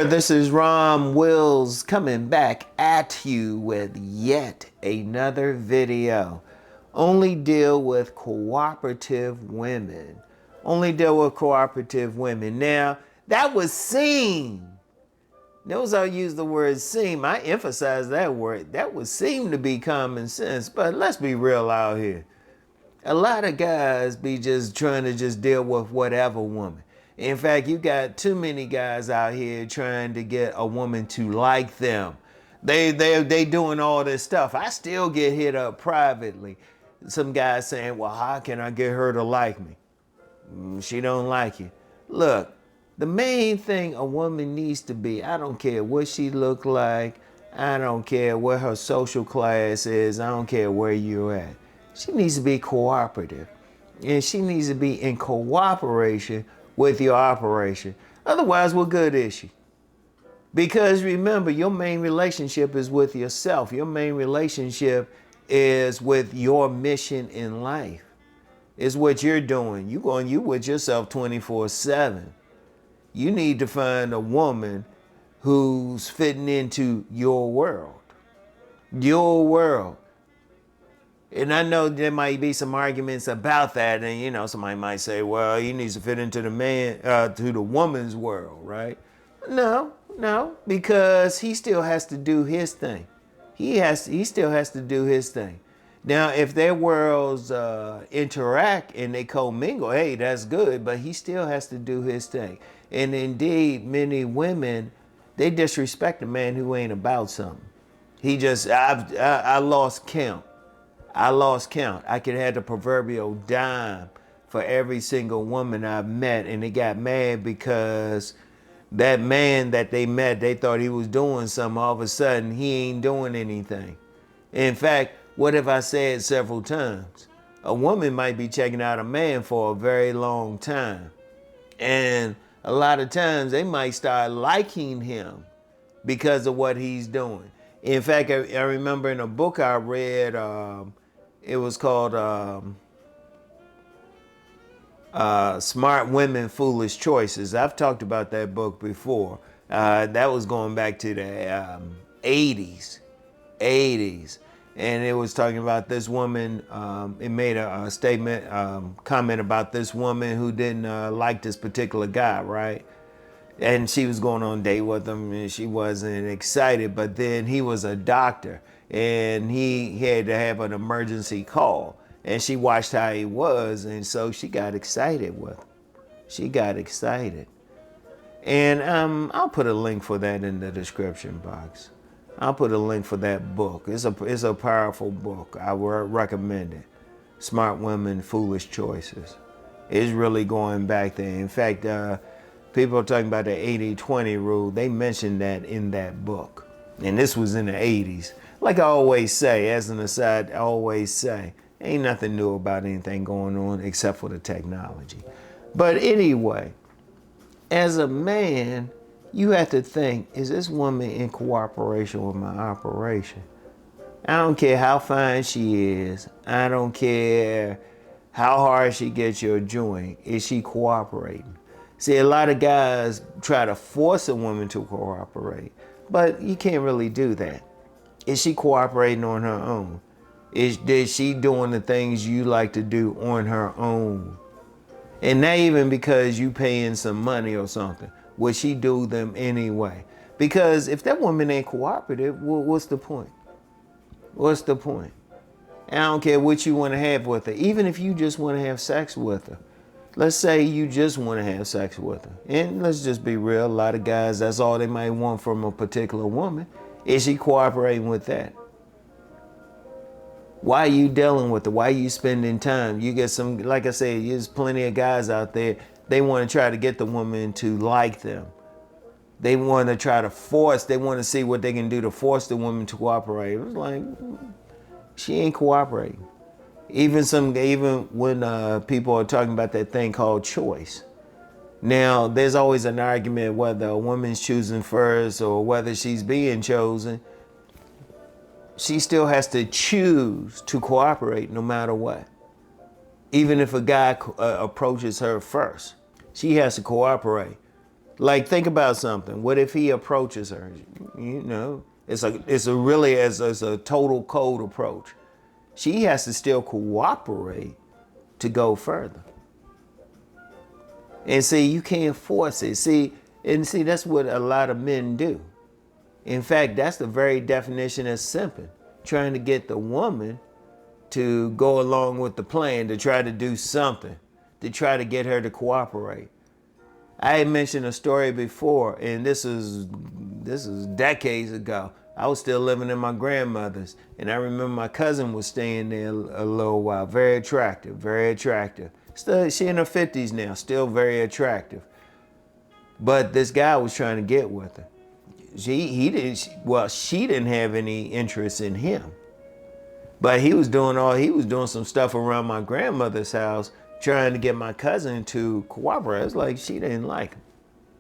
this is RomWills coming back at you with yet another video. Only deal with cooperative women. Only deal with cooperative women. Now, that was seen. Notice I use the word seem. I emphasize that word. That would seem to be common sense, but let's be real out here. A lot of guys be just trying to just deal with whatever woman. In fact, you got too many guys out here trying to get a woman to like them. They doing all this stuff. I still get hit up privately. Some guys saying, well, how can I get her to like me? She don't like you. Look, the main thing a woman needs to be, I don't care what she look like. I don't care what her social class is. I don't care where you're at. She needs to be cooperative. And she needs to be in cooperation with your operation. Otherwise, what good is she? Because remember, your main relationship is with yourself. Your main relationship is with your mission in life. It's what you're doing. You with yourself 24/7. You need to find a woman who's fitting into your world. Your world. And I know there might be some arguments about that, and somebody might say, well, he needs to fit into the woman's world, right? No, because he still has to do his thing. He still has to do his thing. Now, if their worlds interact and they commingle, hey, that's good, but he still has to do his thing. And indeed, many women, they disrespect a man who ain't about something. I lost count. I could have the proverbial dime for every single woman I've met, and they got mad because that man that they met, they thought he was doing something. All of a sudden, he ain't doing anything. In fact, what have I said several times? A woman might be checking out a man for a very long time. And a lot of times, they might start liking him because of what he's doing. In fact, I remember in a book I read, it was called Smart Women, Foolish Choices. I've talked about that book before. That was going back to the 80s. And it was talking about this woman. It made a statement, comment about this woman who didn't like this particular guy, right? And she was going on a date with him and she wasn't excited, but then he was a doctor and he had to have an emergency call and she watched how he was, and so she got excited with him. She got excited. And I'll put a link for that in the description box. I'll put a link for that book. It's a powerful book. I would recommend it. Smart Women, Foolish Choices. It's really going back there. In fact, people are talking about the 80-20 rule. They mentioned that in that book. And this was in the 80s. Like I always say, as an aside, I always say, ain't nothing new about anything going on except for the technology. But anyway, as a man, you have to think, is this woman in cooperation with my operation? I don't care how fine she is. I don't care how hard she gets your joint. Is she cooperating? See, a lot of guys try to force a woman to cooperate, but you can't really do that. Is she cooperating on her own? Is she doing the things you like to do on her own? And not even because you paying some money or something. Would she do them anyway? Because if that woman ain't cooperative, what's the point? What's the point? I don't care what you want to have with her. Even if you just want to have sex with her. Let's say you just want to have sex with her. And let's just be real. A lot of guys, that's all they might want from a particular woman. Is she cooperating with that? Why are you dealing with her? Why are you spending time? You get some, like I said, there's plenty of guys out there. They want to try to get the woman to like them. They want to try to force, they want to see what they can do to force the woman to cooperate. It was like, she ain't cooperating. Even when people are talking about that thing called choice. Now, there's always an argument whether a woman's choosing first or whether she's being chosen. She still has to choose to cooperate no matter what. Even if a guy approaches her first, she has to cooperate. Like, think about something. What if he approaches her? You know, it's a really as a total cold approach. She has to still cooperate to go further. And see, you can't force it. See, that's what a lot of men do. In fact, that's the very definition of simping. Trying to get the woman to go along with the plan, to try to do something, to try to get her to cooperate. I had mentioned a story before, and this is decades ago. I was still living in my grandmother's, and I remember my cousin was staying there a little while. Very attractive, very attractive. Still, she in her 50s now, still very attractive. But this guy was trying to get with her. She didn't have any interest in him. But he was doing some stuff around my grandmother's house, trying to get my cousin to cooperate. It's like she didn't like him.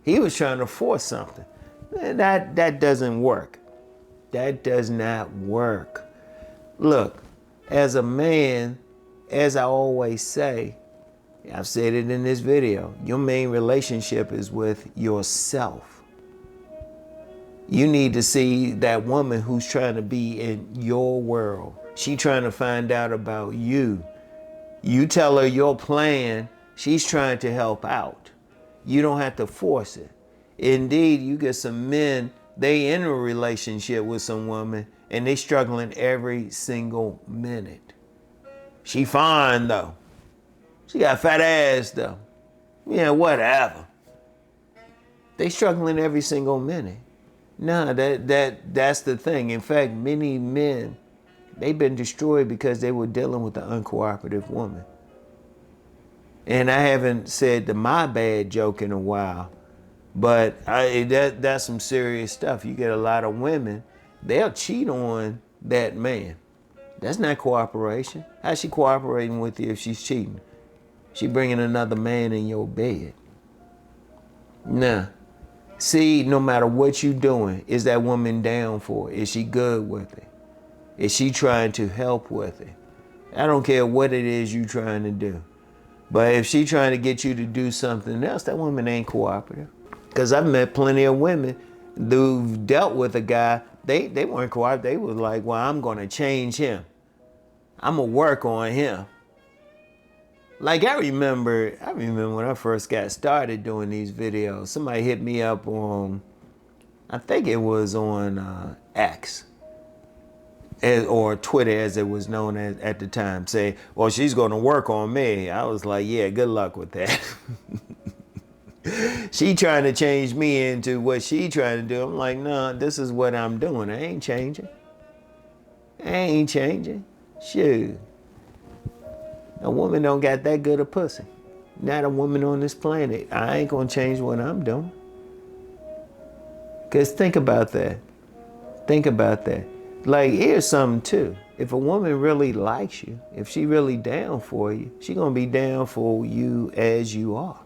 He was trying to force something. That doesn't work. That does not work. Look, as a man, as I always say, I've said it in this video, your main relationship is with yourself. You need to see that woman who's trying to be in your world. She trying to find out about you. You tell her your plan, she's trying to help out. You don't have to force it. Indeed, you get some men, they in a relationship with some woman and they struggling every single minute. She fine though. She got fat ass though. Yeah, whatever. They struggling every single minute. No, that's the thing. In fact, many men, they've been destroyed because they were dealing with an uncooperative woman. And I haven't said the my bad joke in a while, but that's some serious stuff. You get a lot of women, they'll cheat on that man. That's not cooperation. How's she cooperating with you if she's cheating? She bringing another man in your bed. Nah. See, no matter what you doing, is that woman down for it? Is she good with it? Is she trying to help with it? I don't care what it is you trying to do. But if she trying to get you to do something else, that woman ain't cooperative. Because I've met plenty of women who've dealt with a guy, they weren't cooperative. They was like, well, I'm going to change him. I'm going to work on him. Like I remember when I first got started doing these videos, somebody hit me up on, I think it was on X, or Twitter as it was known at the time, say, well, she's going to work on me. I was like, yeah, good luck with that. She trying to change me into what she trying to do. I'm like, no, this is what I'm doing. I ain't changing. Shoot. A woman don't got that good a pussy. Not a woman on this planet. I ain't gonna change what I'm doing. Cause think about that. Like, here's something too. If a woman really likes you, if she really down for you, she gonna be down for you as you are.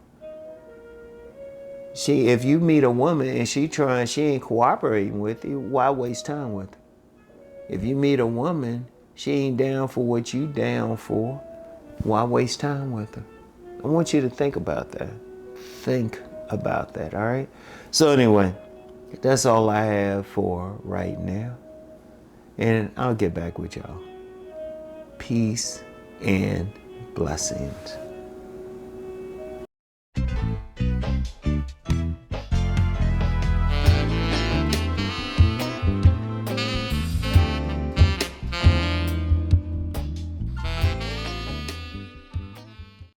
If you meet a woman and she ain't cooperating with you, why waste time with her? If you meet a woman, she ain't down for what you down for, why waste time with her? I want you to think about that. Think about that, all right? So anyway, that's all I have for right now. And I'll get back with y'all. Peace and blessings.